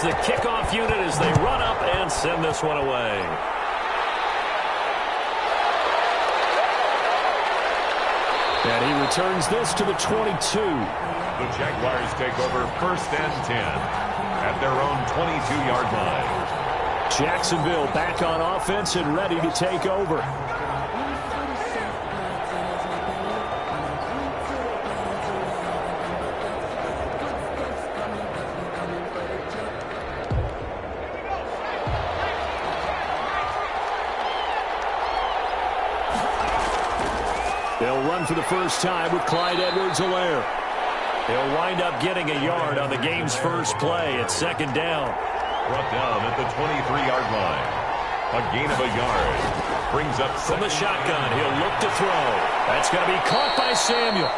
is the kickoff unit as they run up and send this one away. And he returns this to the 22. The Jaguars take over 1st and 10 at their own 22-yard line. Jacksonville back on offense and ready to take over. They'll run for the first time with Clyde Edwards-Helaire. He'll wind up getting a yard on the game's first play at 2nd down. Brought down at the 23-yard line. A gain of a yard. Brings up from the shotgun. He'll look to throw. That's going to be caught by Samuel.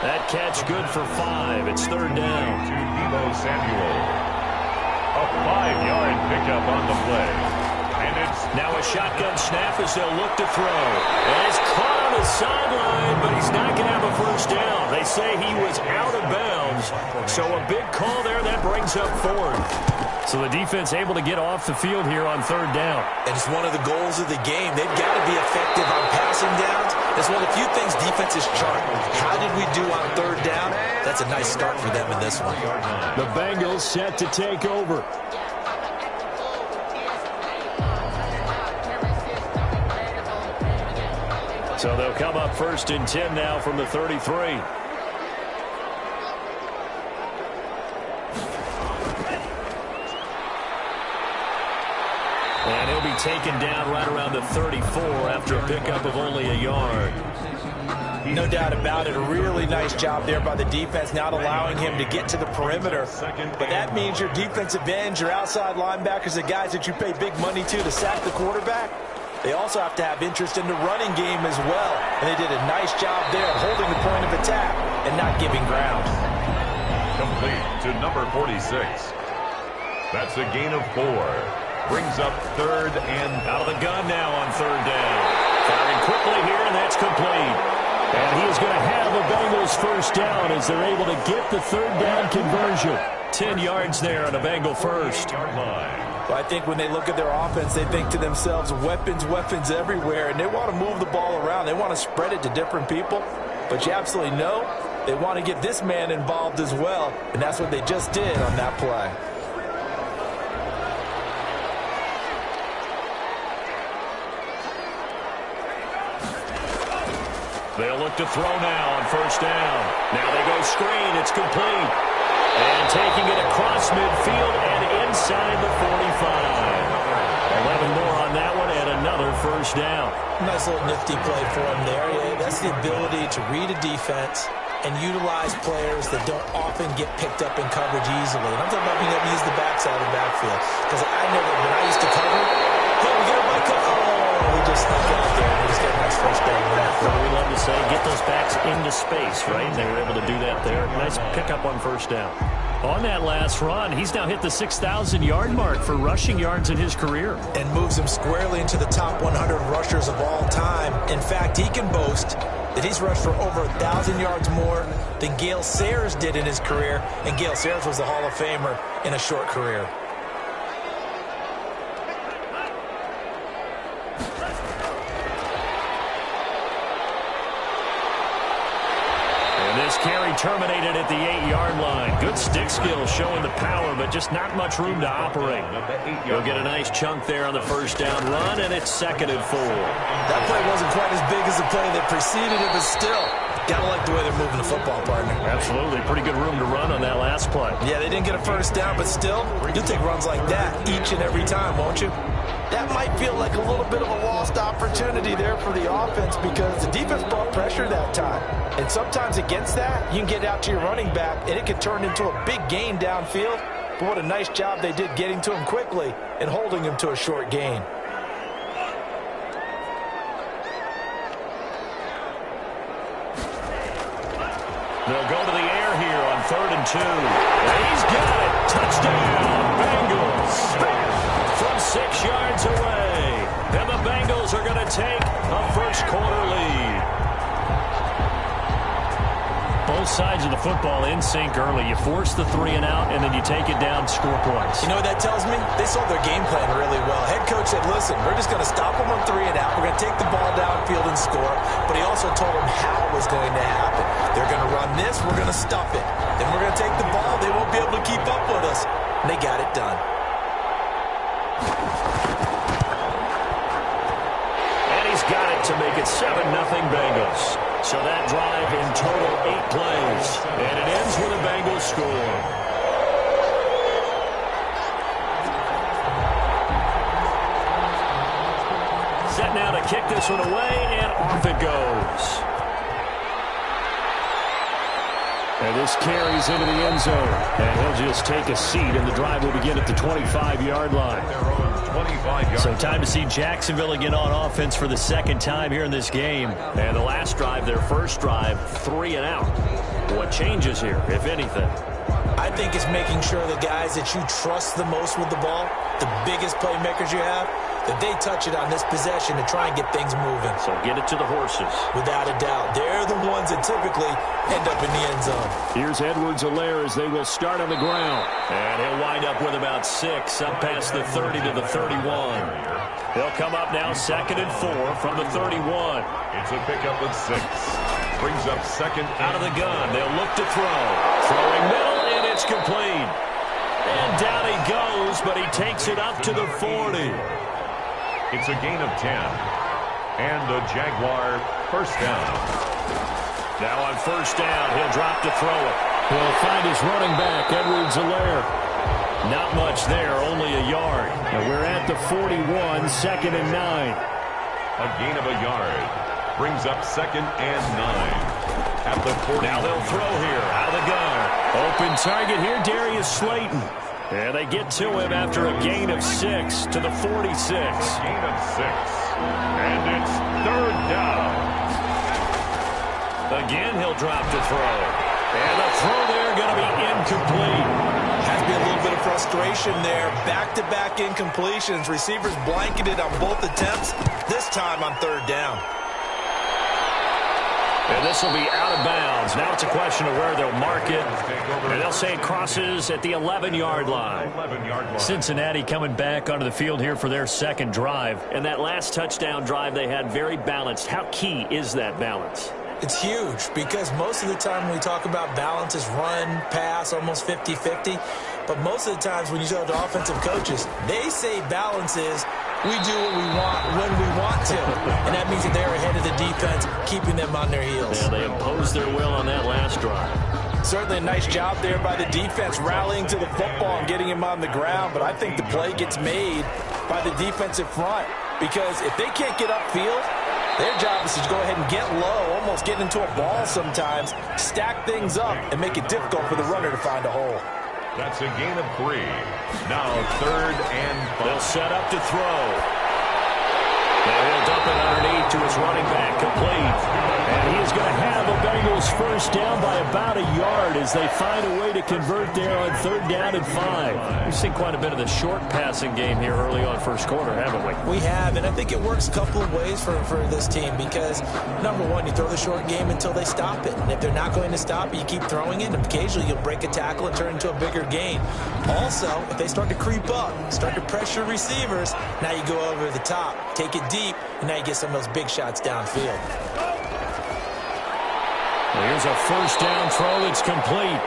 That catch good for 5. It's 3rd down. To Deebo Samuel. A 5-yard pickup on the play. And it's now a shotgun snap as they'll look to throw. And it's caught on the sideline, but he's not going to have a first down. They say he was out of bounds. So a big call there that brings up 4th. So the defense able to get off the field here on 3rd down. And it's one of the goals of the game. They've got to be effective on passing downs. It's one of the few things defenses chart. How did we do on 3rd down? That's a nice start for them in this one. The Bengals set to take over. So they'll come up 1st and 10 now from the 33. And he'll be taken down right around the 34 after a pickup of only a yard. No doubt about it. A really nice job there by the defense, not allowing him to get to the perimeter. But that means your defensive ends, your outside linebackers, the guys that you pay big money to sack the quarterback, they also have to have interest in the running game as well. And they did a nice job there of holding the point of attack and not giving ground. Complete to number 46. That's a gain of 4. Brings up 3rd and out of the gun now on 3rd down. Firing quickly here, and that's complete. And he is going to have a Bengals first down as they're able to get the 3rd down conversion. 10 yards there on a Bengal first. Well, I think when they look at their offense, they think to themselves, weapons, weapons everywhere, and they want to move the ball around. They want to spread it to different people. But you absolutely know they want to get this man involved as well, and that's what they just did on that play. They'll look to throw now on 1st down. Now they go screen. It's complete. And taking it across midfield and inside the 45. 11 more on that one and another first down. Nice little nifty play for him there. Yeah, that's the ability to read a defense and utilize players that don't often get picked up in coverage easily. And I'm talking about being able to use the backside of the backfield. Because I know that when I used to cover, hey, we get a bike up. Oh, we just snuck out there. We just get a nice first down. So we love to say, get those backs into space, right? They were able to do that there. Nice pickup on 1st down. On that last run, he's now hit the 6,000-yard mark for rushing yards in his career. And moves him squarely into the top 100 rushers of all time. In fact, he can boast that he's rushed for over 1,000 yards more than Gale Sayers did in his career. And Gale Sayers was a Hall of Famer in a short career. This carry terminated at the 8-yard line. Good stick skill showing the power, but just not much room to operate. He'll get a nice chunk there on the 1st down run, and it's 2nd and 4. That play wasn't quite as big as the play that preceded it, but still, gotta like the way they're moving the football, partner. Absolutely. Pretty good room to run on that last play. Yeah, they didn't get a first down, but still, you'll take runs like that each and every time, won't you? That might feel like a little bit of a lost opportunity there for the offense because the defense brought pressure that time. And sometimes against that, you can get out to your running back, and it can turn into a big gain downfield. But what a nice job they did getting to him quickly and holding him to a short gain. They'll go to the air here on 3rd and 2. And he's got it. Touchdown, Bengals. From 6 yards away. And the Bengals are going to take a first quarter lead. both sides of the football in sync early. You force the 3 and out, and then you take it down, score points. You know what that tells me? They saw their game plan really well. Head coach said, listen, we're just going to stop them on 3 and out. We're going to take the ball downfield and score. But he also told them how it was going to happen. They're going to run this. We're going to stuff it. Then we're going to take the ball. They won't be able to keep up with us. And they got it done. And he's got it to make it 7-0 Bengals. So that drive in total 8 plays. And it ends with a Bengals score. Set now to kick this one away, and off it goes. And this carries into the end zone. And he'll just take a seat, and the drive will begin at the 25-yard line. So time to see Jacksonville again on offense for the second time here in this game. And the last drive, their first drive, 3 and out. What changes here, if anything? I think it's making sure the guys that you trust the most with the ball, the biggest playmakers you have, that they touch it on this possession to try and get things moving. So get it to the horses. Without a doubt. They're the ones that typically end up in the end zone. Here's Edwards-Helaire as they will start on the ground. And he'll wind up with about 6, up past the 30 to the 31. They'll come up now 2nd and 4 from the 31. It's a pickup with 6. Brings up 2nd out of the gun. They'll look to throw. Throwing middle, and it's complete. And down he goes, but he takes it up to the 40. It's a gain of 10. And a Jaguar first down. Now on first down, he'll drop to throw it. He'll find his running back, Edwards-Helaire. Not much there, only a yard. And we're at the 41, 2nd and 9. A gain of a yard. Brings up 2nd and 9. At the 40. Now they'll throw here, out of the gun. Open target here, Darius Slayton. And they get to him after a gain of 6 to the 46. Gain of 6. And it's 3rd down. Again, he'll drop to throw. And the throw there going to be incomplete. Has to be a little bit of frustration there. Back-to-back incompletions. Receivers blanketed on both attempts. This time on 3rd down. And this will be out of bounds. Now it's a question of where they'll mark it. And they'll say it crosses at the 11-yard line. Cincinnati coming back onto the field here for their second drive. And that last touchdown drive they had very balanced. How key is that balance? It's huge because most of the time when we talk about balance is run, pass, almost 50-50. But most of the times when you talk to offensive coaches, they say balance is we do what we want when we want to. And that means that they're ahead of the defense, keeping them on their heels. Yeah, they imposed their will on that last drive. Certainly a nice job there by the defense rallying to the football and getting him on the ground. But I think the play gets made by the defensive front because if they can't get upfield, their job is to go ahead and get low, almost get into a ball sometimes, stack things up, and make it difficult for the runner to find a hole. That's a gain of 3. Now 3rd and 5. They'll set up to throw. Now he'll dump it underneath to his running back, complete. And he is going to have a Bengals first down by about a yard as they find a way to convert there on 3rd down and 5. We've seen quite a bit of the short passing game here early on first quarter, haven't we? We have, and I think it works a couple of ways for this team because, number one, you throw the short game until they stop it. And if they're not going to stop it, you keep throwing it, and occasionally you'll break a tackle and turn into a bigger gain. Also, if they start to creep up, start to pressure receivers, now you go over the top, take it deep, and now you get some of those big shots downfield. Well, here's a first down throw that's complete.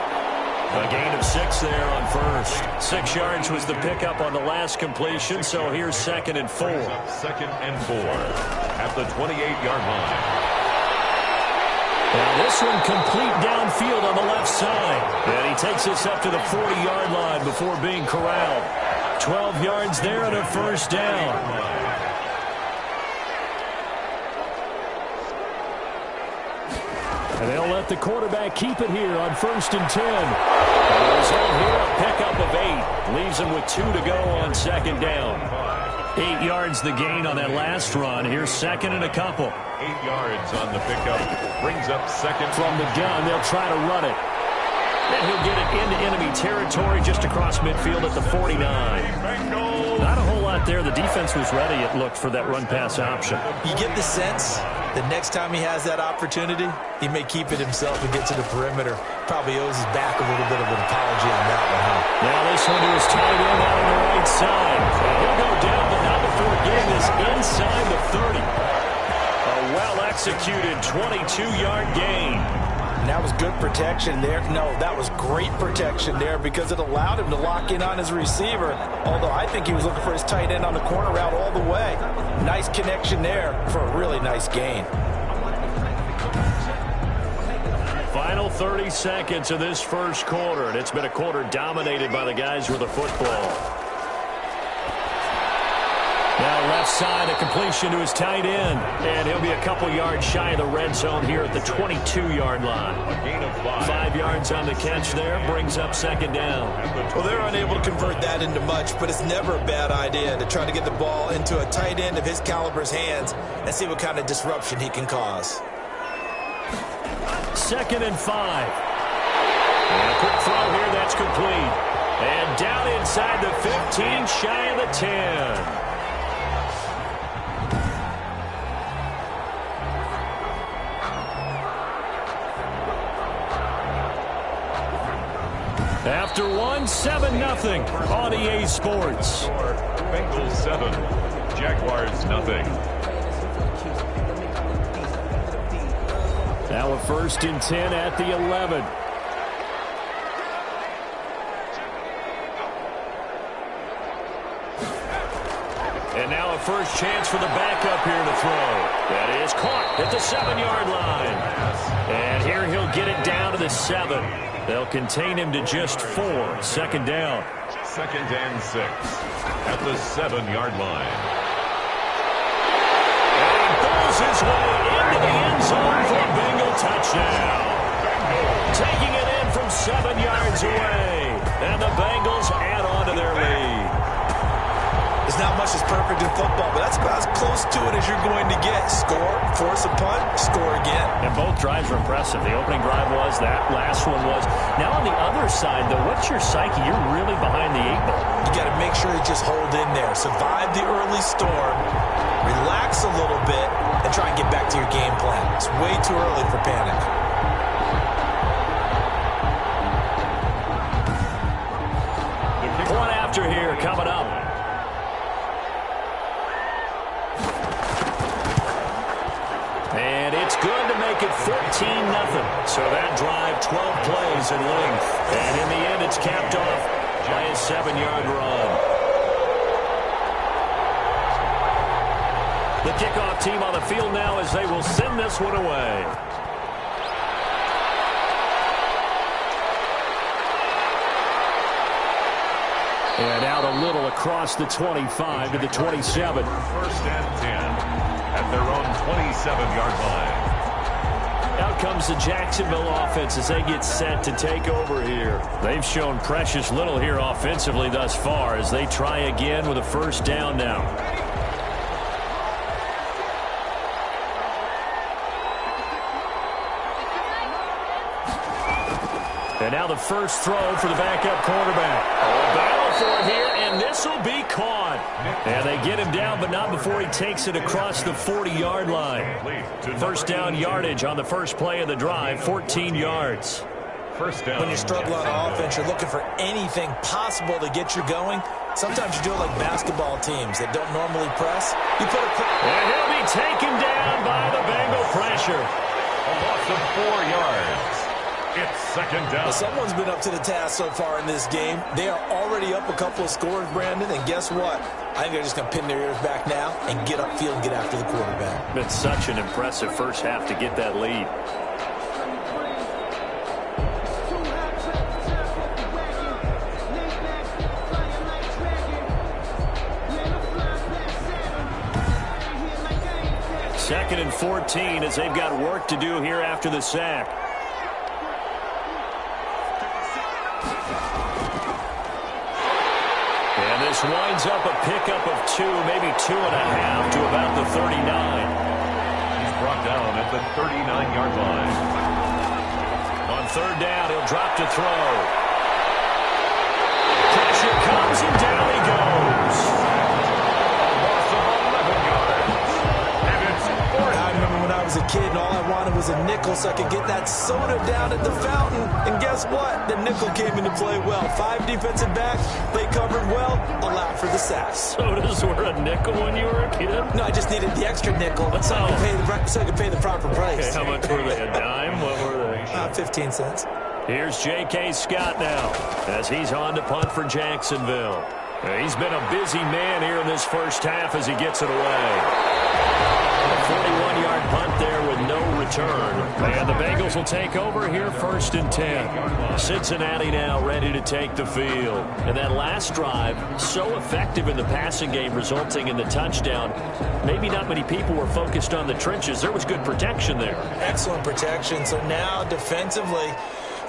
A gain of 6 there on first. 6 yards was the pickup on the last completion, so here's 2nd and 4. 2nd and 4 at the 28-yard line. Now this one complete downfield on the left side. And he takes this up to the 40-yard line before being corralled. 12 yards there and a first down. And they'll let the quarterback keep it here on 1st and 10. And the result here, a pickup of 8. Leaves him with 2 to go on 2nd down. 8 yards the gain on that last run. Here's 2nd and a couple. 8 yards on the pickup. Brings up 2nd. From the gun, they'll try to run it. And he'll get it into enemy territory just across midfield at the 49. Not a whole lot front there. The defense was ready, it looked, for that run-pass option. You get the sense that next time he has that opportunity, he may keep it himself and get to the perimeter. Probably owes his back a little bit of an apology on that one, huh? Now this one to his tight end out on the right side. And he'll go down, but not before getting this inside the 30. A well-executed 22-yard gain. And that was good protection there. No, that was great protection there because it allowed him to lock in on his receiver. Although I think he was looking for his tight end on the corner route all the way. Nice connection there for a really nice gain. Final 30 seconds of this first quarter, and it's been a quarter dominated by the guys with the football. Now left side, a completion to his tight end. And he'll be a couple yards shy of the red zone here at the 22-yard line. A gain of 5. 5 yards on the catch there, brings up second down. Well, they're unable to convert that into much, but it's never a bad idea to try to get the ball into a tight end of his caliber's hands and see what kind of disruption he can cause. 2nd and 5. And a quick throw here, that's complete. And down inside the 15, shy of the 10. After 7-0 on EA Sports. Bengals 7, Jaguars nothing. Now a 1st and 10 at the 11. And now a first chance for the backup here to throw. That is caught at the 7-yard line. And here he'll get it down to the 7. They'll contain him to just 4. 2nd down. 2nd and 6 at the 7-yard line. And he pulls his way into the end zone for a Bengal touchdown. Taking it in from 7 yards away. And the Bengals add on to their lead. There's not much that's perfect in football, but that's about as close to it as you're going to get. Score, force a punt, score again. And both drives were impressive. The opening drive was, that last one was. Now on the other side, though, what's your psyche? You're really behind the 8 ball. You got to make sure you just hold in there. Survive the early storm, relax a little bit, and try and get back to your game plan. It's way too early for panic. Point after here coming up. And it's good to make it 14-0. So that drive, 12 plays in length. And in the end, it's capped off by a 7-yard run. The kickoff team on the field now as they will send this one away. And out a little across the 25 to the 27. 1st and 10 at their own 27-yard line. Out comes the Jacksonville offense as they get set to take over here. They've shown precious little here offensively thus far as they try again with a 1st down now. And now the first throw for the backup quarterback. Oh, battle for it here, and this will be caught. And they get him down, but not before he takes it across the 40-yard line. 1st down yardage on the first play of the drive, 14 yards. 1st down. When you struggle on offense, you're looking for anything possible to get you going. Sometimes you do it like basketball teams that don't normally press. You put a... And he'll be taken down by the Bengal pressure. A loss of 4 yards. It's 2nd down. Well, someone's been up to the task so far in this game. They are already up a couple of scores, Brandon, and guess what? I think they're just going to pin their ears back now and get upfield and get after the quarterback. Been such an impressive first half to get that lead. Second and 14 as they've got work to do here after the sack. And this winds up a pickup of 2, maybe 2.5 to about the 39. He's brought down at the 39-yard line. On 3rd down, he'll drop to throw. Pressure comes and down he goes. was a kid and all I wanted was a nickel so I could get that soda down at the fountain. And guess what? The nickel came into play well. 5 defensive backs, they covered well. Allowed for the sacks. Sodas were a nickel when you were a kid? No, I just needed the extra nickel so I could pay the proper price. Okay, how much were they? A dime? What were they? 15 cents. Here's J.K. Scott now as he's on to punt for Jacksonville. He's been a busy man here in this first half as he gets it away. A 41-yard punt there with no return. And the Bengals will take over here 1st and 10. Cincinnati now ready to take the field. And that last drive, so effective in the passing game, resulting in the touchdown. Maybe not many people were focused on the trenches. There was good protection there. Excellent protection. So now defensively,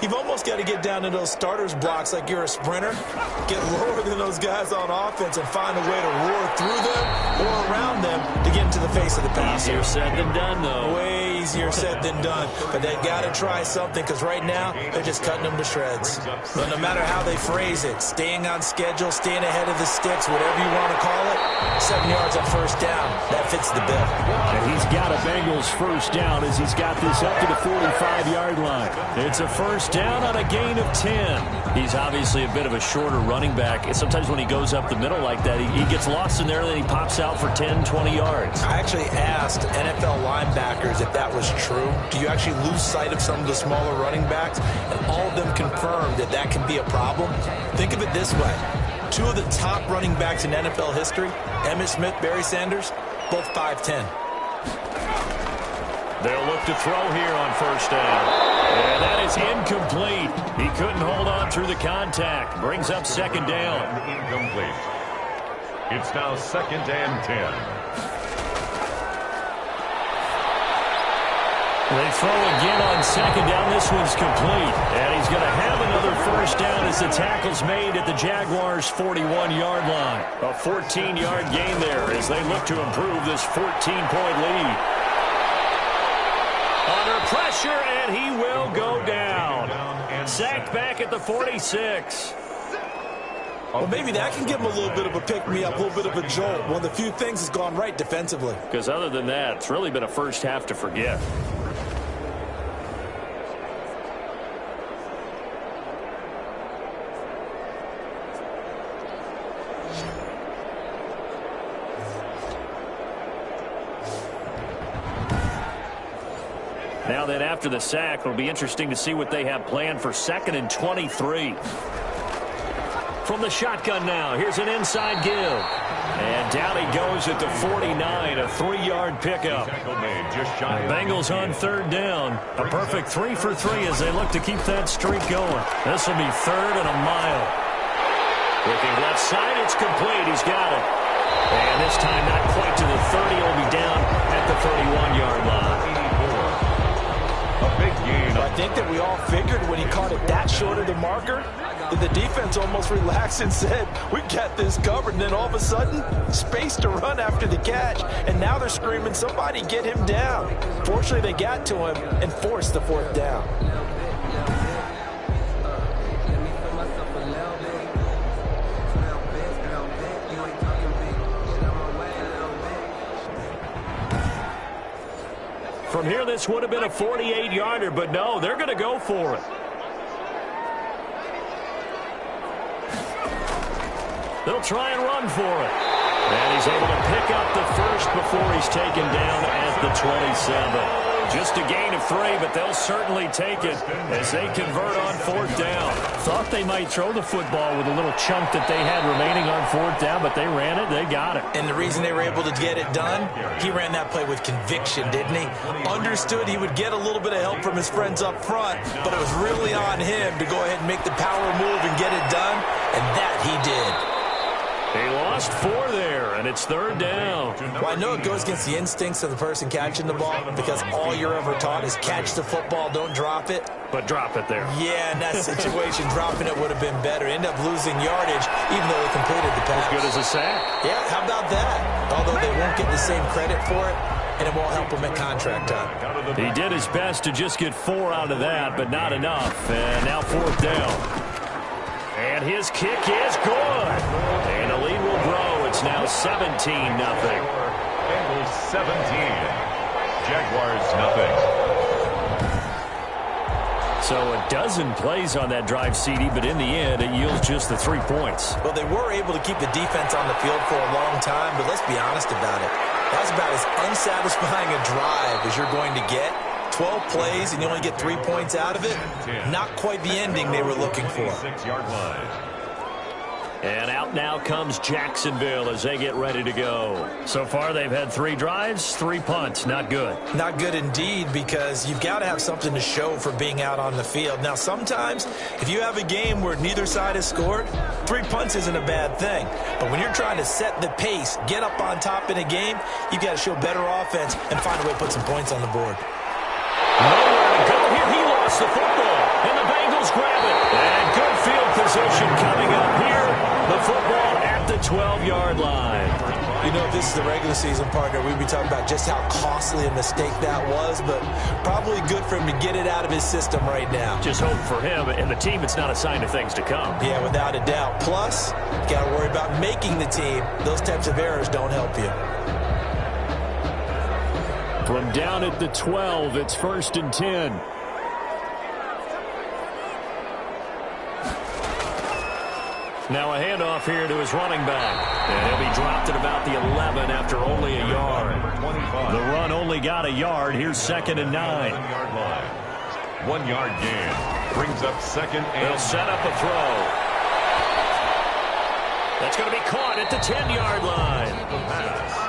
you've almost got to get down to those starters blocks like you're a sprinter. Get lower than those guys on offense and find a way to roar through them or around them to get into the face of the passer. Easier said than done, though. Way easier said than done. But they got to try something because right now they're just cutting them to shreds. But no matter how they phrase it, staying on schedule, staying ahead of the sticks, whatever you want to call it, 7 yards on 1st down, that fits the bill. And he's got a Bengals 1st down as he's got this up to the 45-yard line. It's a 1st down on a gain of 10. He's obviously a bit of a shorter running back. And sometimes when he goes up the middle like that, he gets lost in there and then he pops out for 10, 20 yards. I actually asked NFL linebackers if that was true. Do you actually lose sight of some of the smaller running backs? And all of them confirmed that that can be a problem. Think of it this way. 2 of the top running backs in NFL history, Emmitt Smith, Barry Sanders, both 5'10". They'll look to throw here on 1st down. And that is incomplete. He couldn't hold on through the contact. Brings up 2nd down. Incomplete. It's now 2nd and 10. They throw again on 2nd down. This one's complete. And he's going to have another 1st down as the tackle's made at the Jaguars' 41-yard line. A 14-yard gain there as they look to improve this 14-point lead. Under pressure, and he will go down. Sacked back at the 46. Well, maybe that can give him a little bit of a pick-me-up, a little bit of a jolt. One of the few things that's gone right defensively. Because other than that, it's really been a first half to forget. Now then, after the sack, it'll be interesting to see what they have planned for 2nd and 23. From the shotgun now, here's an inside give. And down he goes at the 49, a 3-yard pickup. Bengals on 3rd down. A perfect 3 for 3 as they look to keep that streak going. This will be 3rd and a mile. Looking left side, it's complete. He's got it. And this time not quite to the 30. He'll be down at the 31-yard line. I think that we all figured when he caught it that short of the marker, that the defense almost relaxed and said, we got this covered. And then all of a sudden, space to run after the catch. And now they're screaming, somebody get him down. Fortunately, they got to him and forced the 4th down. From here, this would have been a 48-yarder, but no, they're going to go for it. They'll try and run for it. And he's able to pick up the 1st before he's taken down at the 27. Just a gain of 3, but they'll certainly take it as they convert on 4th down. Thought they might throw the football with a little chunk that they had remaining on 4th down, but they ran it, they got it. And the reason they were able to get it done, he ran that play with conviction, didn't he? Understood he would get a little bit of help from his friends up front, but it was really on him to go ahead and make the power move and get it done, and that he did. He lost 4 there, and it's 3rd down. Well, I know it goes against the instincts of the person catching the ball because all you're ever taught is catch the football, don't drop it. But drop it there. Yeah, in that situation, dropping it would have been better. End up losing yardage, even though they completed the pass. As good as a sack. Yeah, how about that? Although they won't get the same credit for it, and it won't help him at contract time. He did his best to just get 4 out of that, but not enough. And now 4th down. And his kick is good. And the lead will grow. It's now 17-0. Bengals 17. Jaguars nothing. So a dozen plays on that drive, CD, but in the end, it yields just the 3 points. Well, they were able to keep the defense on the field for a long time, but let's be honest about it. That's about as unsatisfying a drive as you're going to get. 12 plays and you only get 3 points out of it. Not quite the ending they were looking for. 6-yard line. And out now comes Jacksonville as they get ready to go. So far, they've had 3 drives, 3 punts. Not good. Not good indeed, because you've got to have something to show for being out on the field. Now, sometimes, if you have a game where neither side has scored, 3 punts isn't a bad thing. But when you're trying to set the pace, get up on top in a game, you've got to show better offense and find a way to put some points on the board. Nowhere to go here. He lost the football, and the Bengals grab it. And good field position coming up here. The football at the 12-yard line. You know, if this is the regular season, partner, we'd be talking about just how costly a mistake that was, but probably good for him to get it out of his system right now. Just hope for him and the team it's not a sign of things to come. Yeah, without a doubt. Plus, got to worry about making the team. Those types of errors don't help you. From down at the 12, it's 1st and 10. Now a handoff here to his running back. And he'll be dropped at about the 11 after only a yard. The run only got a yard. Here's 2nd and 9. 1-yard line. 1-yard gain. Brings up 2nd and... They'll set up a throw. That's going to be caught at the 10-yard line.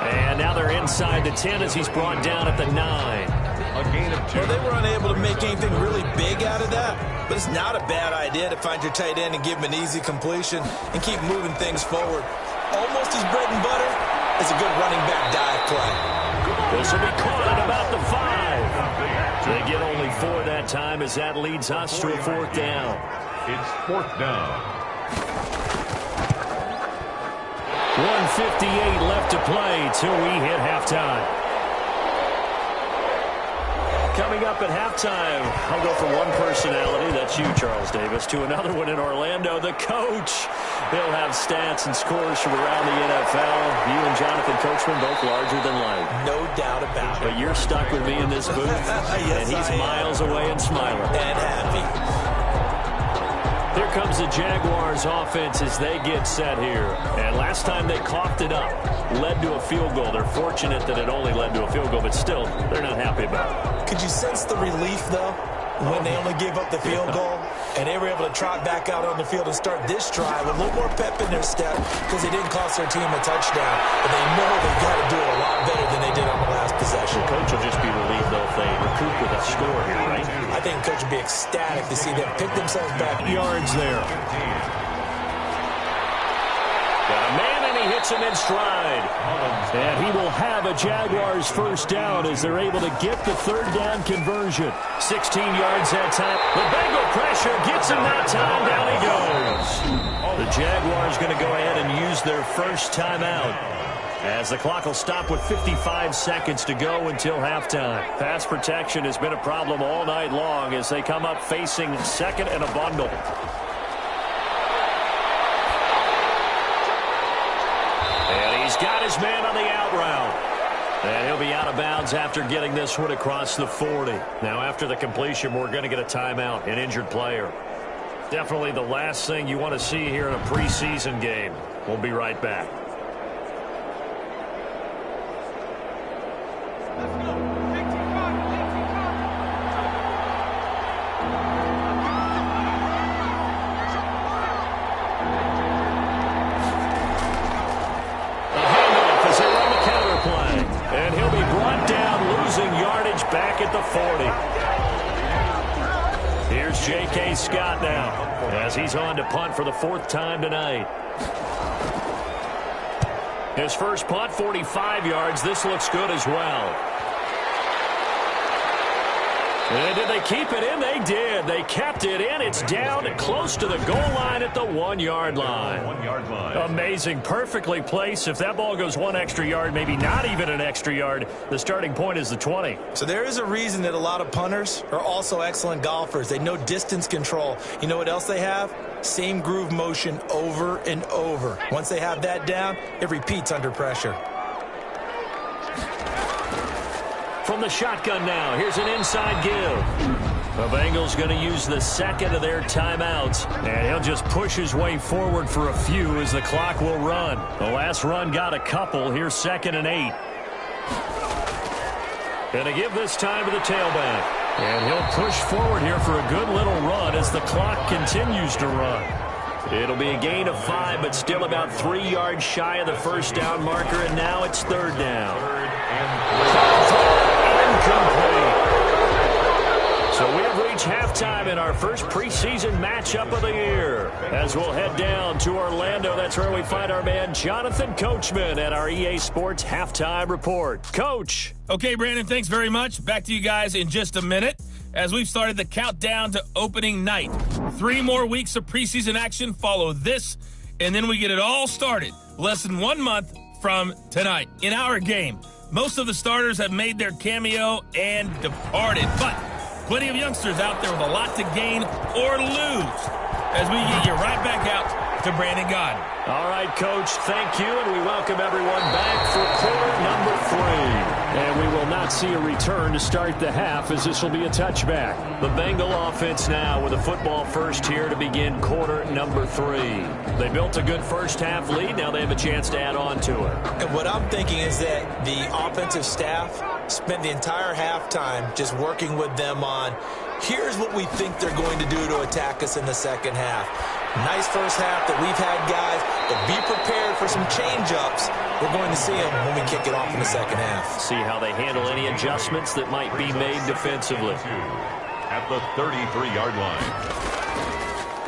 And now they're inside the 10 as he's brought down at the 9. A gain of 2. Well, they were unable to make anything really big out of that, but it's not a bad idea to find your tight end and give him an easy completion and keep moving things forward. Almost as bread and butter as a good running back dive play. This will be caught at about the 5. They get only 4 that time as that leads us to a 4th down. It's 4th down. 1:58 left to play till we hit halftime. Coming up at halftime, I'll go from one personality, that's you, Charles Davis, to another one in Orlando, the coach. He'll have stats and scores from around the NFL. You and Jonathan Coachman both larger than life. No doubt about it. But you're stuck with me in this booth, Yes, and he's miles away and smiling. And happy. Here comes the Jaguars offense as they get set here. And last time they coughed it up, led to a field goal. They're fortunate that it only led to a field goal, but still, they're not happy about it. Could you sense the relief, though, when they only gave up the field goal? And they were able to trot back out on the field and start this drive with a little more pep in their step because they didn't cost their team a touchdown. But they know they've got to do it a lot better than they did on the last possession. The coach will just be relieved, though, if they recoup with a score here, right? I think the coach would be ecstatic to see them pick themselves back. Yards there. Got a man, and he hits him in stride. And he will have a Jaguars 1st down as they're able to get the 3rd down conversion. 16 yards that time. The Bengal pressure gets him that time. Down he goes. The Jaguars going to go ahead and use their first timeout, as the clock will stop with 55 seconds to go until halftime. Pass protection has been a problem all night long as they come up facing 2nd and a bundle. And he's got his man on the out route. And he'll be out of bounds after getting this one across the 40. Now after the completion, we're going to get a timeout, an injured player. Definitely the last thing you want to see here in a preseason game. We'll be right back. And he'll be brought down, losing yardage back at the 40. Here's J.K. Scott now, as he's on to punt for the 4th time tonight. His first punt, 45 yards. This looks good as well. And did they keep it in? They did. They kept it in. It's down close to the goal line at the 1-yard line. 1-yard line. Amazing. Perfectly placed. If that ball goes 1 extra yard, maybe not even an extra yard, the starting point is the 20. So there is a reason that a lot of punters are also excellent golfers. They know distance control. You know what else they have? Same groove motion over and over. Once they have that down, it repeats under pressure. From the shotgun now. Here's an inside give. The Bengals going to use the second of their timeouts, and he'll just push his way forward for a few as the clock will run. The last run got a couple. Here's 2nd and 8. Going to give this time to the tailback. And he'll push forward here for a good little run as the clock continues to run. It'll be a gain of 5, but still about 3 yards shy of the first down marker, and now it's 3rd down. Incomplete. So we have reached halftime in our first preseason matchup of the year. As we'll head down to Orlando, that's where we find our man Jonathan Coachman at our EA Sports Halftime Report. Coach. Okay, Brandon, thanks very much. Back to you guys in just a minute as we've started the countdown to opening night. 3 more weeks of preseason action follow this, and then we get it all started less than 1 month from tonight. In our game, most of the starters have made their cameo and departed, but plenty of youngsters out there with a lot to gain or lose as we get you right back out to Brandon Gaudin. All right, Coach, thank you, and we welcome everyone back for quarter number 3. And we will not see a return to start the half as this will be a touchback. The Bengal offense now with a football first here to begin quarter number 3. They built a good first half lead. Now they have a chance to add on to it. And what I'm thinking is that the offensive staff spent the entire halftime just working with them on, here's what we think they're going to do to attack us in the second half. Nice first half that we've had, guys, but be prepared for some change-ups. We're going to see them when we kick it off in the second half. See how they handle any adjustments that might be made defensively. At the 33-yard line.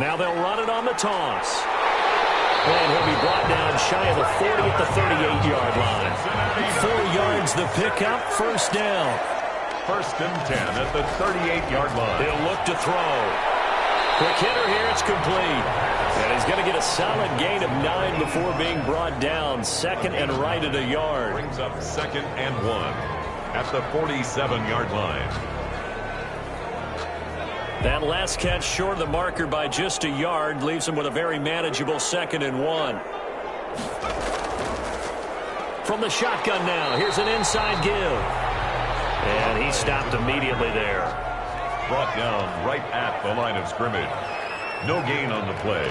Now they'll run it on the toss. And he'll be brought down shy of the 40 at the 38-yard line. 4 yards the pickup, first down. 1st and 10 at the 38-yard line. He'll look to throw. Quick hitter here, it's complete. And he's going to get a solid gain of 9 before being brought down. 2nd and right at a yard. Brings up 2nd and 1 at the 47-yard line. That last catch short of the marker by just a yard leaves him with a very manageable 2nd and 1. From the shotgun now, here's an inside give. And he stopped immediately there. Brought down right at the line of scrimmage. No gain on the play.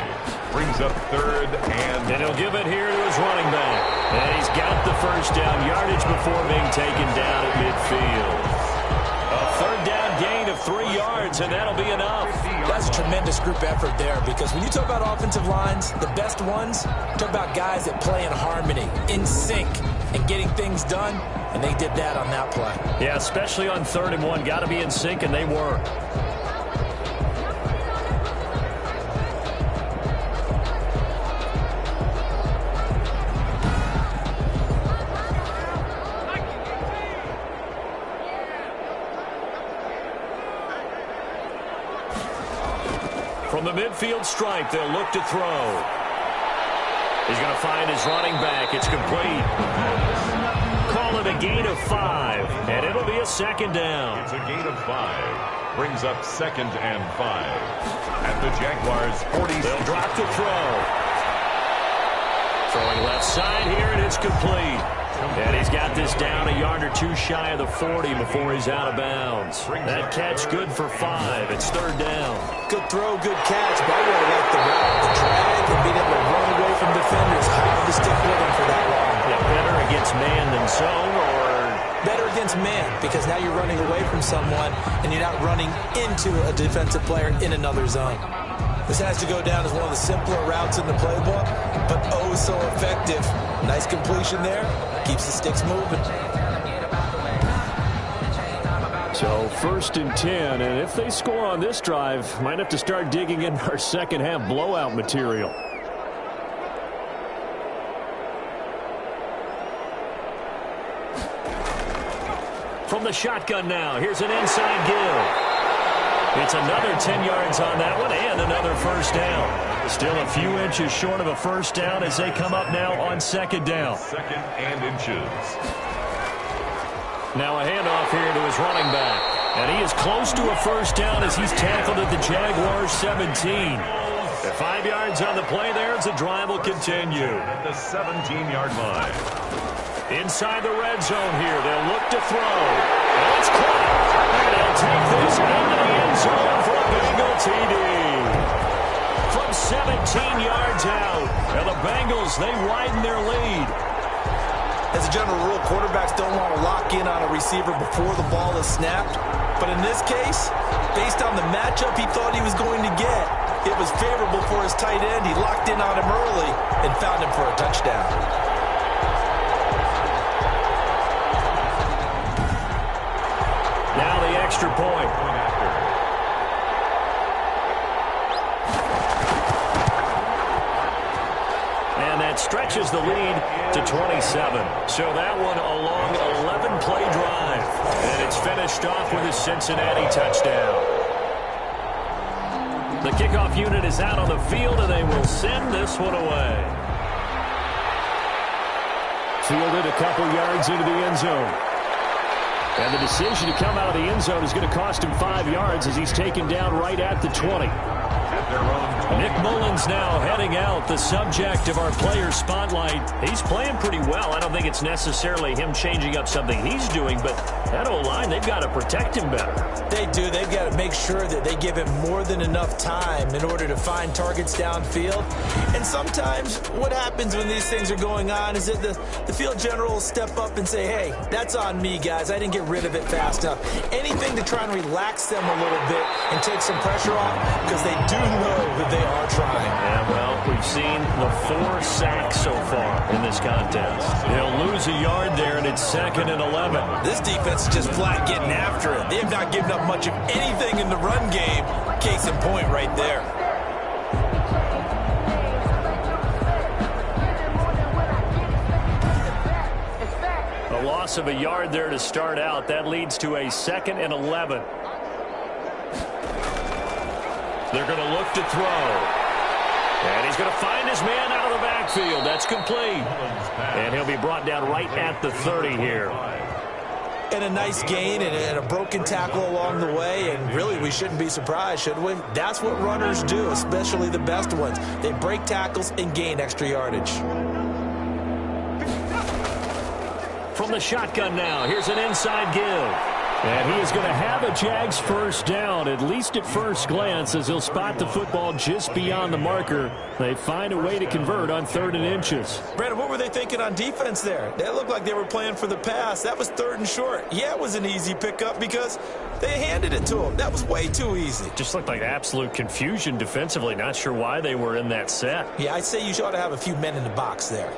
Brings up 3rd and he'll give it here to his running back. And he's got the first down yardage before being taken down at midfield. A 3rd down gain of 3 yards, and that'll be enough. That's a tremendous group effort there, because when you talk about offensive lines, the best ones, talk about guys that play in harmony, in sync, and getting things done. And they did that on that play. Yeah, especially on 3rd and 1. Got to be in sync, and they were. From the midfield stripe, they'll look to throw. He's going to find his running back. It's complete. Call it a gain of 5, and it'll be a 2nd down. It's a gain of 5. Brings up 2nd and 5. At the Jaguars' 40. They'll drop the throw. Throwing left side here, and it's complete. And he's got this down a yard or 2 shy of the 40 before he's out of bounds. That catch good for 5. It's 3rd down. Good throw, good catch. But I really like the route, the drag, and being able to run away from defenders. Hard to stick with him for that long. Yeah, better against man than zone, or better against man, because now you're running away from someone and you're not running into a defensive player in another zone. This has to go down as one of the simpler routes in the playbook, but oh so effective. Nice completion there. Keeps the sticks moving. So 1st and 10, and if they score on this drive, might have to start digging in our second half blowout material. From the shotgun now, here's an inside give. It's another 10 yards on that one and another first down. Still a few inches short of a first down as they come up now on 2nd down. 2nd and inches. Now a handoff here to his running back. And he is close to a first down as he's tackled at the Jaguars 17. At 5 yards on the play there as the drive will continue. At the 17-yard line. Inside the red zone here, they'll look to throw. And it's caught. And he'll take this into the end zone for a Bengal TD. From 17 yards out. And the Bengals, they widen their lead. As a general rule, quarterbacks don't want to lock in on a receiver before the ball is snapped. But in this case, based on the matchup he thought he was going to get, it was favorable for his tight end. He locked in on him early and found him for a touchdown. Now the extra point. And that stretches the lead to 27. So that one a long 11-play drive. And it's finished off with a Cincinnati touchdown. The kickoff unit is out on the field, and they will send this one away. Fielded a couple yards into the end zone. And the decision to come out of the end zone is going to cost him 5 yards as he's taken down right at the 20. Nick Mullins now heading out, the subject of our player spotlight. He's playing pretty well. I don't think it's necessarily him changing up something he's doing, but that O-line, they've got to protect him better. They do. They've got to make sure that they give him more than enough time in order to find targets downfield. And sometimes what happens when these things are going on is that the field general will step up and say, hey, that's on me, guys. I didn't get rid of it fast enough. Anything to try and relax them a little bit and take some pressure off, because they do know that they are trying. Yeah, well, we've seen the 4 sacks so far in this contest. They'll lose a yard there, and it's 2nd and 11. This defense is just flat getting after it. They have not given up much of anything in the run game. Case in point right there. A loss of a yard there to start out. That leads to a 2nd and 11. They're going to look to throw. And he's going to find his man out of the backfield. That's complete. And he'll be brought down right at the 30 here. And a nice gain and a broken tackle along the way. And really, we shouldn't be surprised, should we? That's what runners do, especially the best ones. They break tackles and gain extra yardage. From the shotgun now, here's an inside give. And he is going to have a Jags first down, at least at first glance, as he'll spot the football just beyond the marker. They find a way to convert on 3rd and inches. Brandon, what were they thinking on defense there? They looked like they were playing for the pass. That was 3rd and short. Yeah, it was an easy pickup because they handed it to him. That was way too easy. Just looked like absolute confusion defensively. Not sure why they were in that set. Yeah, I'd say you ought to have a few men in the box there.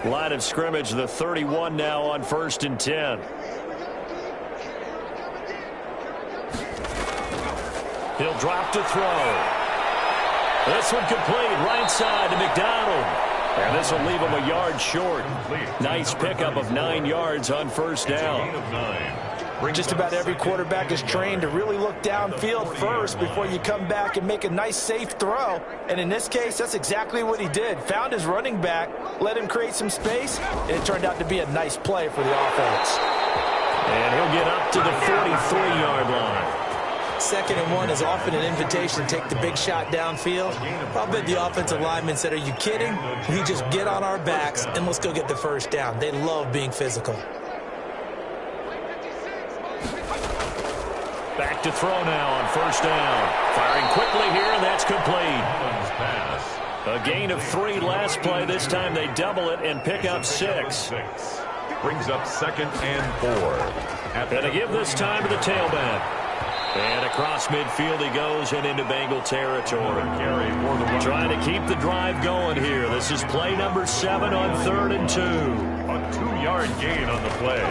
Line of scrimmage, the 31 now on 1st and 10. He'll drop to throw. This one complete, right side to McDonald. And this will leave him a yard short. Nice pickup of 9 yards on 1st down. Just about every quarterback is trained to really look downfield first before you come back and make a nice, safe throw. And in this case, that's exactly what he did. Found his running back, let him create some space, and it turned out to be a nice play for the offense. And he'll get up to the 43-yard line. 2nd and 1 is often an invitation to take the big shot downfield. I'll bet the offensive lineman said, are you kidding? We just get on our backs and let's go get the first down. They love being physical. Back to throw now on 1st down. Firing quickly here, and that's complete. A gain of 3 last play. This time they double it and pick up 6. Brings up 2nd and 4. Going to give this time to the tailback. And across midfield he goes and into Bengal territory. Trying to keep the drive going here. This is play number 7 on 3rd and 2. A 2-yard gain on the play.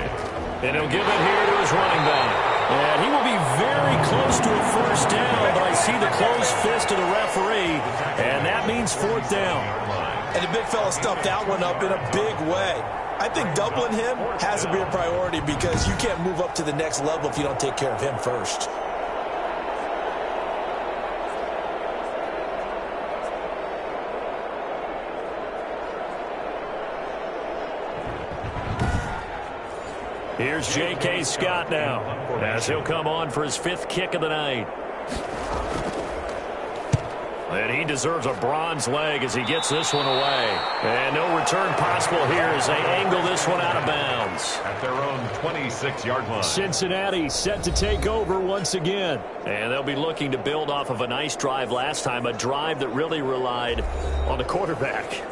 And he'll give it here to his running back. And he will be very close to a first down, but I see the closed fist of the referee, and that means 4th down. And the big fella stuffed that one up in a big way. I think doubling him has to be a priority because you can't move up to the next level if you don't take care of him first. Here's J.K. Scott now as he'll come on for his 5th kick of the night. And he deserves a bronze leg as he gets this one away. And no return possible here as they angle this one out of bounds. At their own 26-yard line. Cincinnati set to take over once again. And they'll be looking to build off of a nice drive last time, a drive that really relied on the quarterback.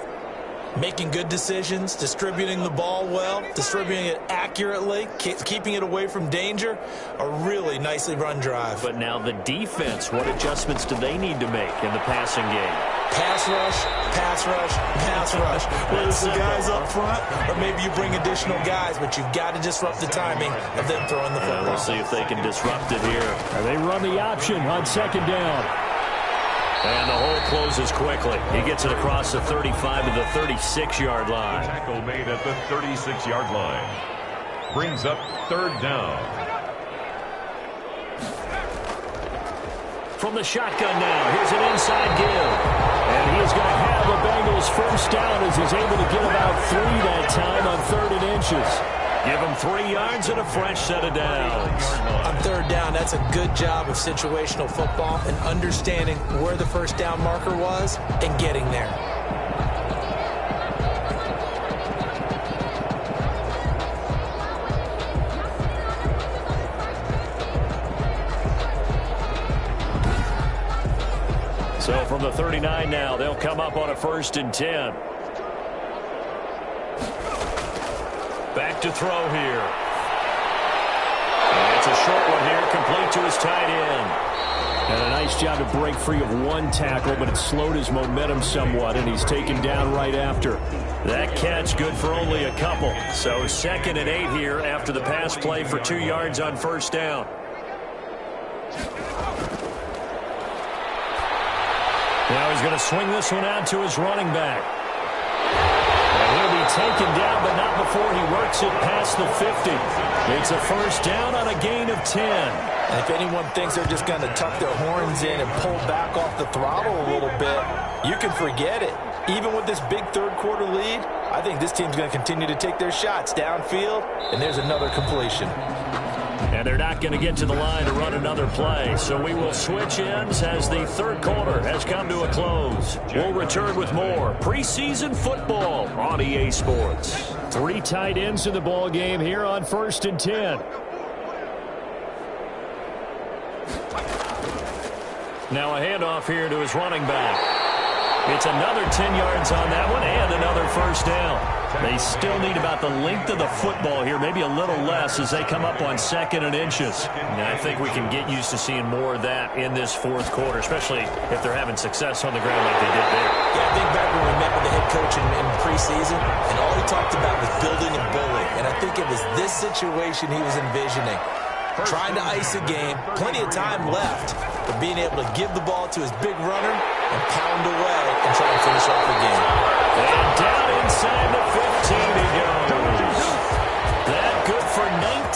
Making good decisions, distributing the ball well, distributing it accurately, keeping it away from danger. A really nicely run drive. But now the defense, what adjustments do they need to make in the passing game? Pass rush, pass rush, pass rush. Whether it's the guys up front or maybe you bring additional guys, but you've got to disrupt the timing of them throwing the football. We'll see if they can disrupt it here. They run the option on second down. And the hole closes quickly. He gets it across the 35 to the 36-yard line. Tackle made at the 36-yard line. Brings up third down. From the shotgun now, here's an inside give. And he is going to have the Bengals first down as he's able to get about 3 that time on 3rd and inches. Give him 3 yards and a fresh set of downs. On 3rd down, that's a good job of situational football and understanding where the first down marker was and getting there. So from the 39 now, they'll come up on a 1st and 10. Back to throw here. And it's a short one here, complete to his tight end. And a nice job to break free of one tackle, but it slowed his momentum somewhat, and he's taken down right after. That catch good for only a couple. So 2nd and 8 here after the pass play for 2 yards on 1st down. Now he's going to swing this one out to his running back. He'll be taken down, but not before he works it past the 50. It's a 1st down on a gain of 10. And if anyone thinks they're just going to tuck their horns in and pull back off the throttle a little bit, you can forget it. Even with this big 3rd quarter lead, I think this team's going to continue to take their shots downfield, and there's another completion. And they're not going to get to the line to run another play. So we will switch ends as the 3rd quarter has come to a close. We'll return with more preseason football on EA Sports. 3 tight ends in the ball game here on 1st and 10. Now a handoff here to his running back. It's another 10 yards on that one and another 1st down. They still need about the length of the football here, maybe a little less as they come up on 2nd and inches. And I think we can get used to seeing more of that in this 4th quarter, especially if they're having success on the ground like they did there. Yeah, I think back when we met with the head coach in preseason, and all he talked about was building and bullying. And I think it was this situation he was envisioning. Trying to ice a game, plenty of time left, but being able to give the ball to his big runner and pound away and try to finish off the game. And down inside the 15 he goes. That good for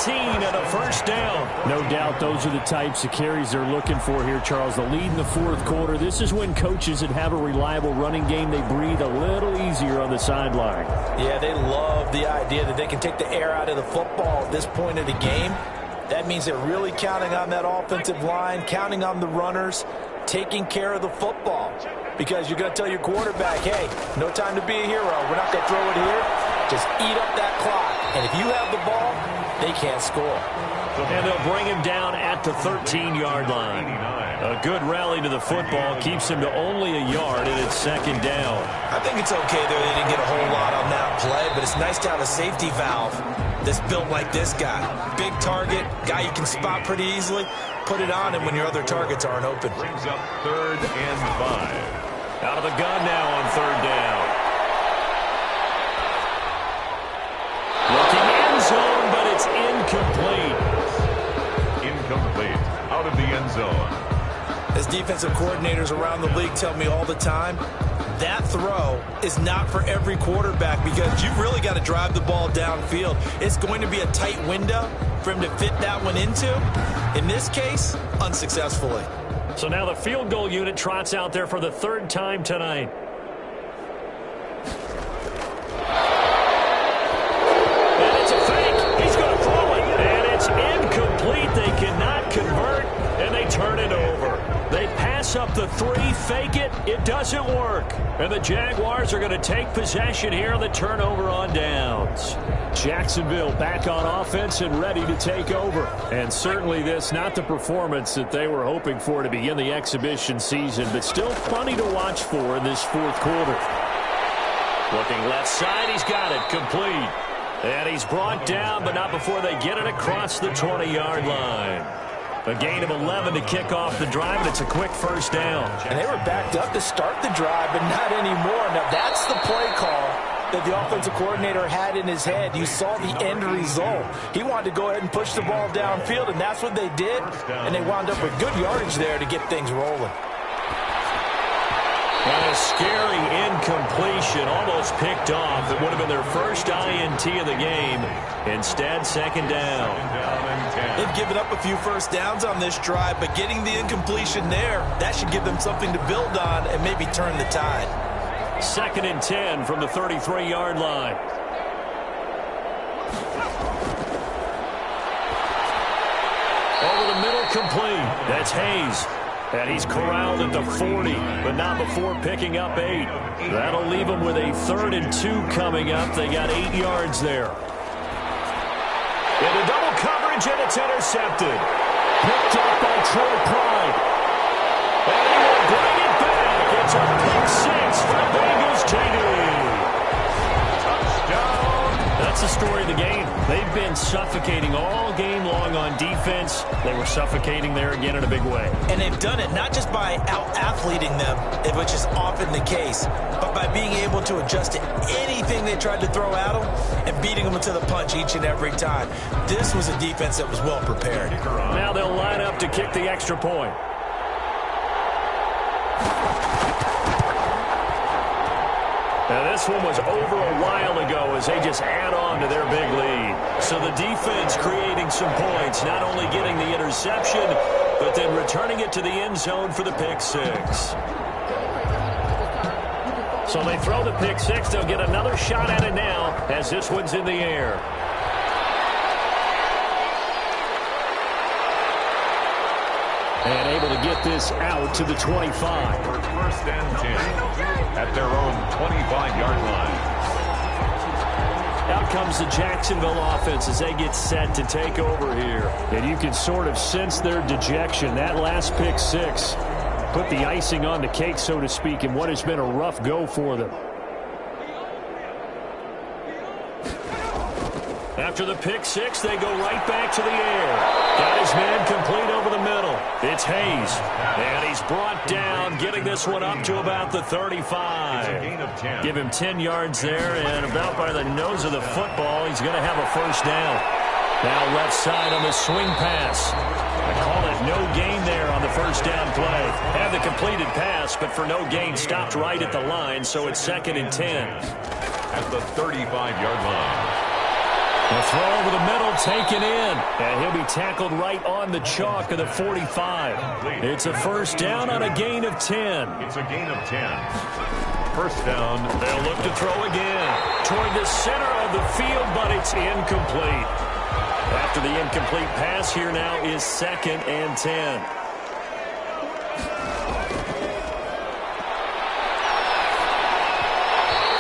19 and a 1st down. No doubt those are the types of carries they're looking for here, Charles. The lead in the 4th quarter. This is when coaches that have a reliable running game, they breathe a little easier on the sideline. Yeah, they love the idea that they can take the air out of the football at this point of the game. That means they're really counting on that offensive line, counting on the runners, taking care of the football. Because you're going to tell your quarterback, hey, no time to be a hero. We're not going to throw it here. Just eat up that clock. And if you have the ball, they can't score. And they'll bring him down at the 13-yard line. A good rally to the football keeps him to only a yard, and it's 2nd down. I think it's okay that they didn't get a whole lot on that play, but it's nice to have a safety valve that's built like this guy. Big target, guy you can spot pretty easily. Put it on him when your other targets aren't open. Brings up 3rd and 5. Out of the gun now on 3rd down. Looking end zone, but it's incomplete. Incomplete. Out of the end zone. As defensive coordinators around the league tell me all the time, that throw is not for every quarterback because you've really got to drive the ball downfield. It's going to be a tight window for him to fit that one into. In this case, unsuccessfully. So now the field goal unit trots out there for the 3rd time tonight. And it's a fake. He's going to throw it. And it's incomplete. They cannot convert, and they turn it over. They pass up the 3 fake it. It doesn't work. And the Jaguars are going to take possession here on the turnover on downs. Jacksonville back on offense and ready to take over. And certainly this, not the performance that they were hoping for to begin the exhibition season, but still plenty to watch for in this fourth quarter. Looking left side, he's got it, complete. And he's brought down, but not before they get it across the 20-yard line. A gain of 11 to kick off the drive, and it's a quick first down. And they were backed up to start the drive, but not anymore. Now, that's the play call that the offensive coordinator had in his head. You saw the end result. He wanted to go ahead and push the ball downfield, and that's what they did. And they wound up with good yardage there to get things rolling. And a scary incompletion, almost picked off. It would have been their first INT of the game. Instead, second down. They've given up a few first downs on this drive, but getting the incompletion there, that should give them something to build on and maybe turn the tide. 2nd and 10 from the 33-yard line. Over the middle, complete. That's Hayes. And he's corralled at the 40, but not before picking up 8. That'll leave them with a 3rd and 2 coming up. They got 8 yards there. Into double coverage, and it's intercepted. Picked up by Troy Pride. And he will bring it back. It's a pick 6 for Bengals TD. That's the story of the game. They've been suffocating all game long on defense. They were suffocating there again in a big way. And they've done it not just by out-athleting them, which is often the case, but by being able to adjust to anything they tried to throw at them and beating them to the punch each and every time. This was a defense that was well prepared. Now they'll line up to kick the extra point. Now this one was over a while ago as they just add on to their big lead. So the defense creating some points, not only getting the interception, but then returning it to the end zone for the pick 6. So they throw the pick 6. They'll get another shot at it now as this one's in the air. And able to get this out to the 25. First and 10 at their own 25-yard line. Out comes the Jacksonville offense as they get set to take over here. And you can sort of sense their dejection. That last pick 6 put the icing on the cake, so to speak, in what has been a rough go for them. After the pick 6, they go right back to the air. Got his man complete over the middle. It's Hayes. And he's brought down, getting this one up to about the 35. It's a gain of 10. Give him 10 yards there, and about by the nose of the football, he's going to have a first down. Now left side on the swing pass. I call it no gain there on the first down play. Had the completed pass, but for no gain, stopped right at the line, so it's 2nd and 10. At the 35-yard line. The throw over the middle, taken in. And he'll be tackled right on the chalk of the 45. It's a first down on a gain of 10. It's a gain of 10. First down. They'll look to throw again. Toward the center of the field, but it's incomplete. After the incomplete pass, here now is 2nd and 10.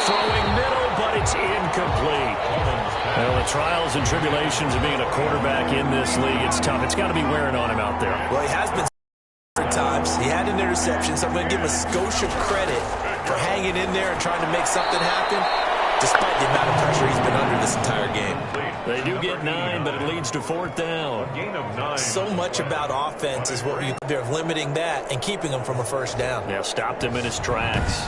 Throwing middle, but it's incomplete. Well, the trials and tribulations of being a quarterback in this league, it's tough. It's got to be wearing on him out there. Well, he has been times. He had an interception, so I'm going to give him a skosh of credit for hanging in there and trying to make something happen, despite the amount of pressure he's been under this entire game. They do get 9, but it leads to 4th down. Gain of 9. So much about offense is what they're limiting that and keeping him from a first down. Yeah, stopped him in his tracks.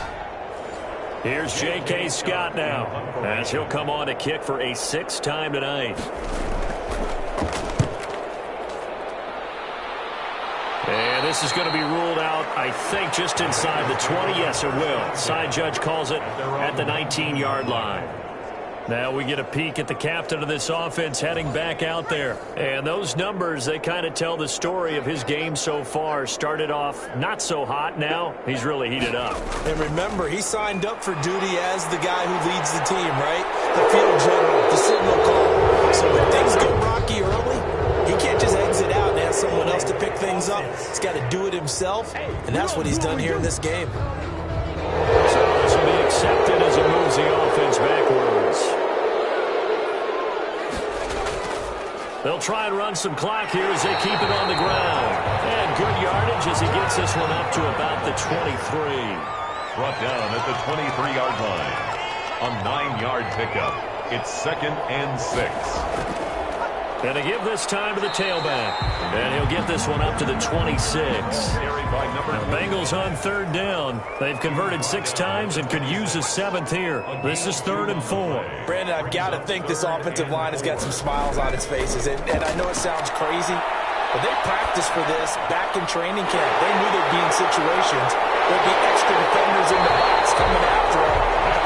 Here's J.K. Scott now, as he'll come on to kick for a 6th time tonight. And this is going to be ruled out, I think, just inside the 20. Yes, it will. Side judge calls it at the 19-yard line. Now we get a peek at the captain of this offense heading back out there. And those numbers, they kind of tell the story of his game so far. Started off not so hot. Now he's really heated up. And remember, he signed up for duty as the guy who leads the team, right? The field general, the signal caller. So when things get rocky early, He can't just exit out and ask someone else to pick things up. He's got to do it himself, and that's what he's done here in this game. So this will be accepted as it moves the offense backwards. They'll try and run some clock here as they keep it on the ground. And good yardage as he gets this one up to about the 23. Brought down at the 23-yard line. A 9-yard pickup. It's 2nd and 6. And to give this time to the tailback. And he'll get this one up to the 26. The Bengals on 3rd down. They've converted 6 times and could use a 7th here. This is 3rd and 4. Brandon, I've got to think this offensive line has got some smiles on its faces. And I know it sounds crazy, but they practiced for this back in training camp. They knew they'd be in situations. There'd be extra defenders in the box coming after them,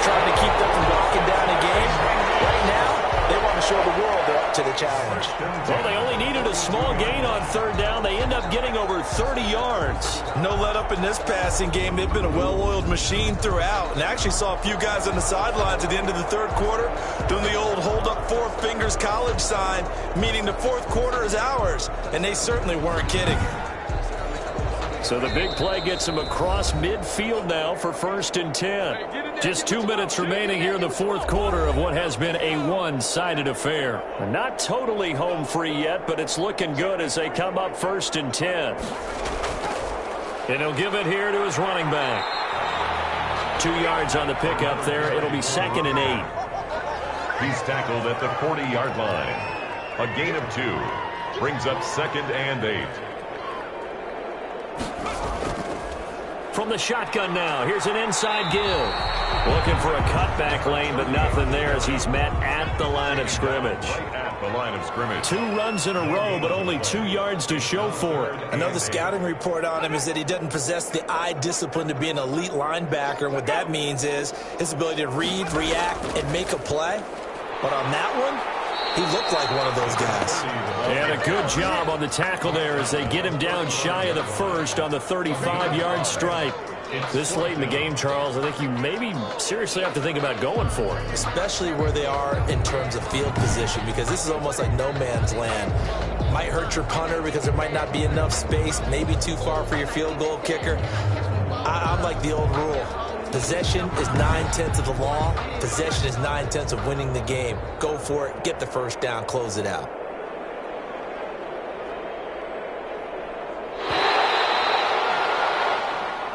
trying to keep them from locking down a game. Right now, they want to show the world they're up to the challenge. Well, they only needed a small gain on 3rd down. They end up getting over 30 yards. No let up in this passing game. They've been a well-oiled machine throughout. And actually saw a few guys on the sidelines at the end of the 3rd quarter doing the old hold up 4 fingers college sign, meaning the 4th quarter is ours. And they certainly weren't kidding. So the big play gets him across midfield now for 1st and 10. Just 2 minutes remaining here in the 4th quarter of what has been a one-sided affair. Not totally home free yet, but it's looking good as they come up 1st and 10. And he'll give it here to his running back. 2 yards on the pickup there. It'll be 2nd and 8. He's tackled at the 40-yard line. A gain of 2. Brings up 2nd and 8. From the shotgun now, here's an inside give. Looking for a cutback lane, but nothing there as he's met at the line of scrimmage. Right at the line of scrimmage. 2 runs in a row, but only 2 yards to show for it. I know the scouting report on him is that he doesn't possess the eye discipline to be an elite linebacker. And what that means is his ability to read, react, and make a play. But on that one, he looked like one of those guys. And a good job on the tackle there as they get him down shy of the 1st on the 35-yard stripe. This late in the game, Charles, I think you maybe seriously have to think about going for it. Especially where they are in terms of field position, because this is almost like no man's land. Might hurt your punter because there might not be enough space, maybe too far for your field goal kicker. I'm like the old rule. Possession is 9/10 of the law. Possession is 9/10 of winning the game. Go for it. Get the 1st down. Close it out.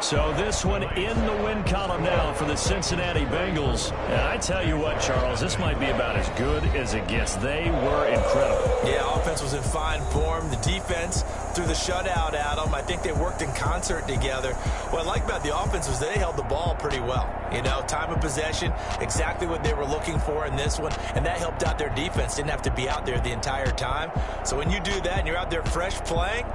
So this one in the win column now for the Cincinnati Bengals. And I tell you what, Charles, this might be about as good as it gets. They were incredible. Yeah, offense was in fine form. The defense threw the shutout at them. I think they worked in concert together. What I like about the offense was they held the ball pretty well. You know, time of possession, exactly what they were looking for in this one. And that helped out their defense. Didn't have to be out there the entire time. So when you do that and you're out there fresh playing,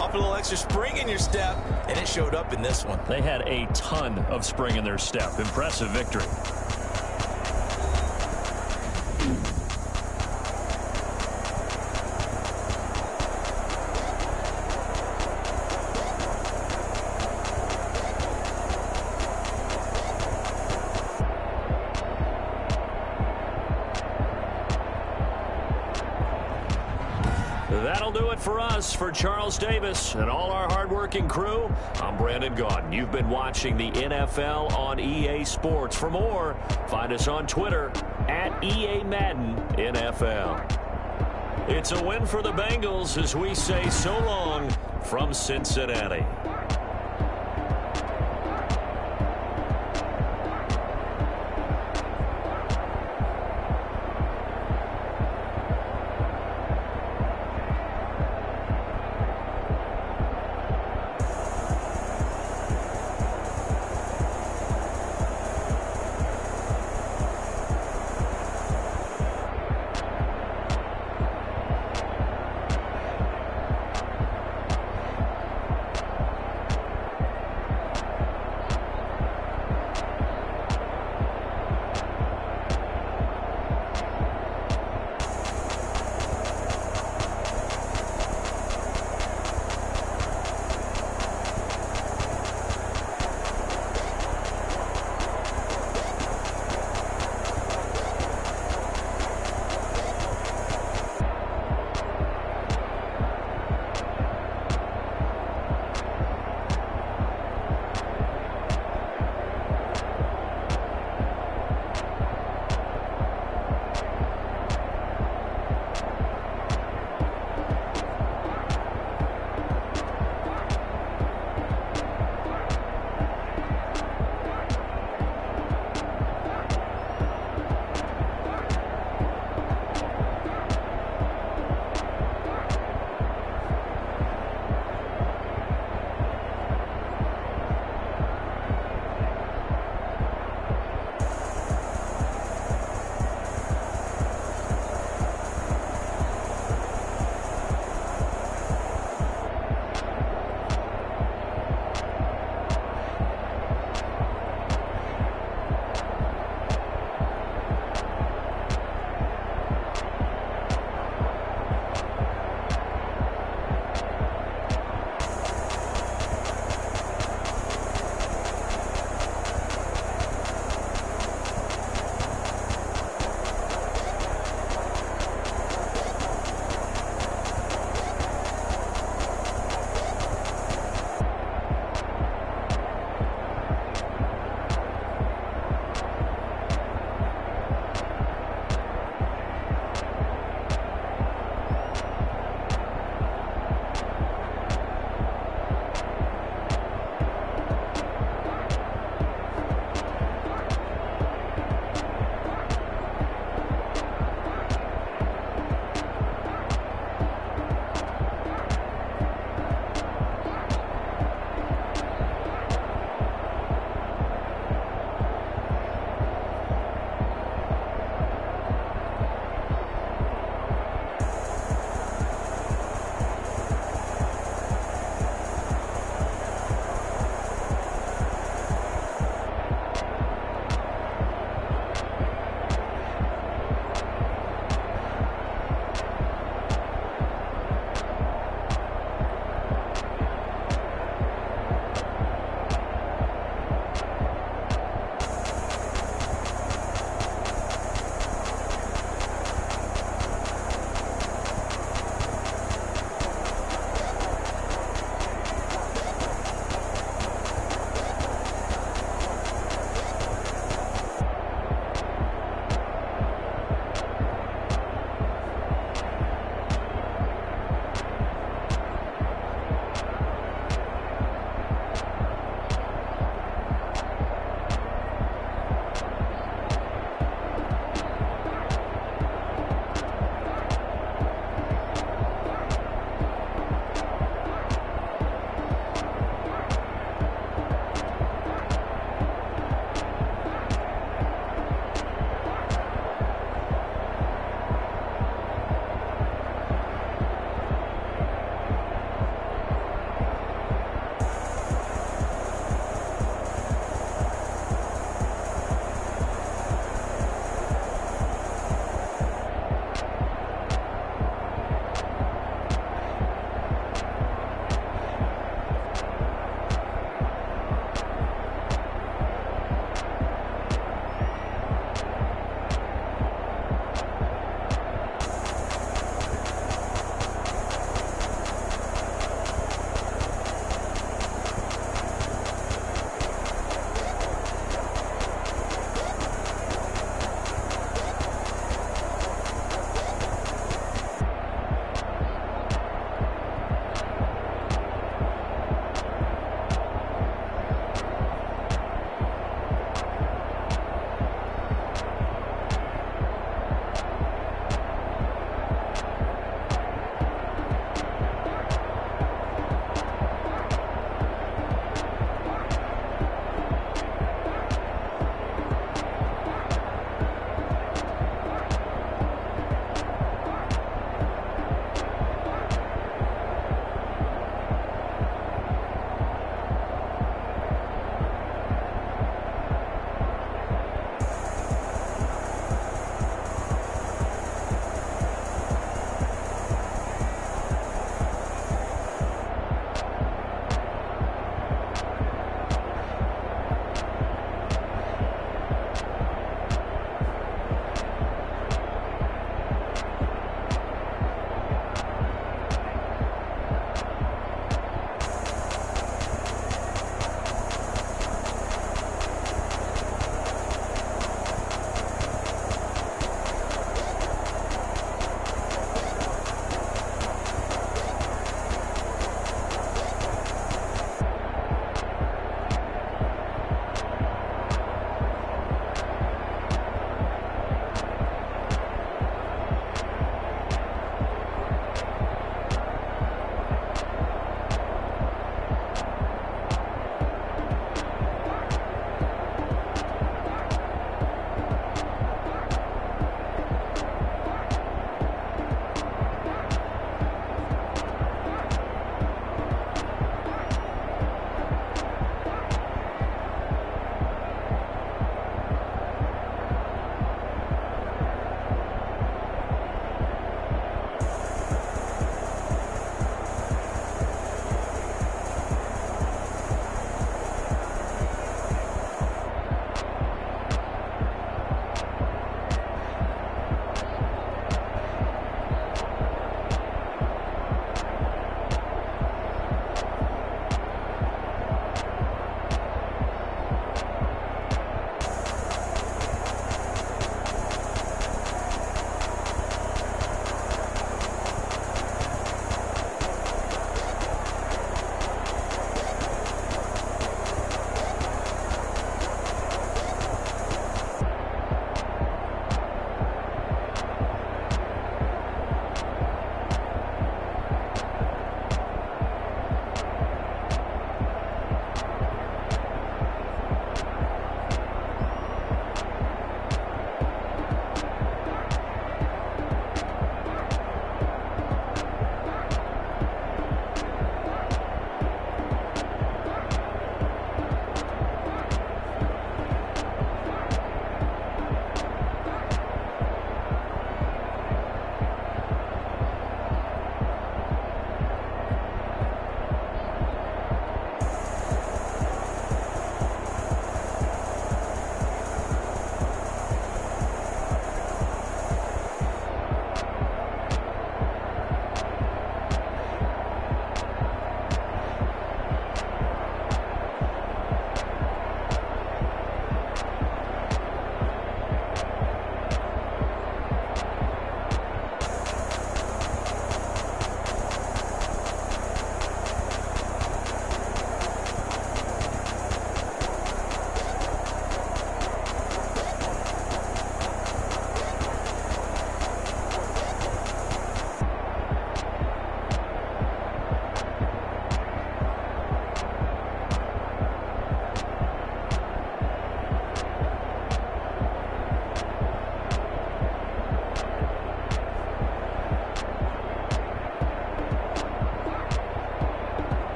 off a little extra spring in your step, and it showed up in this one. They had a ton of spring in their step. Impressive victory. That'll do it for us. For Charles Davis and all our hardworking crew, I'm Brandon Gaudin. You've been watching the NFL on EA Sports. For more, find us on Twitter at EA Madden NFL. It's a win for the Bengals as we say so long from Cincinnati.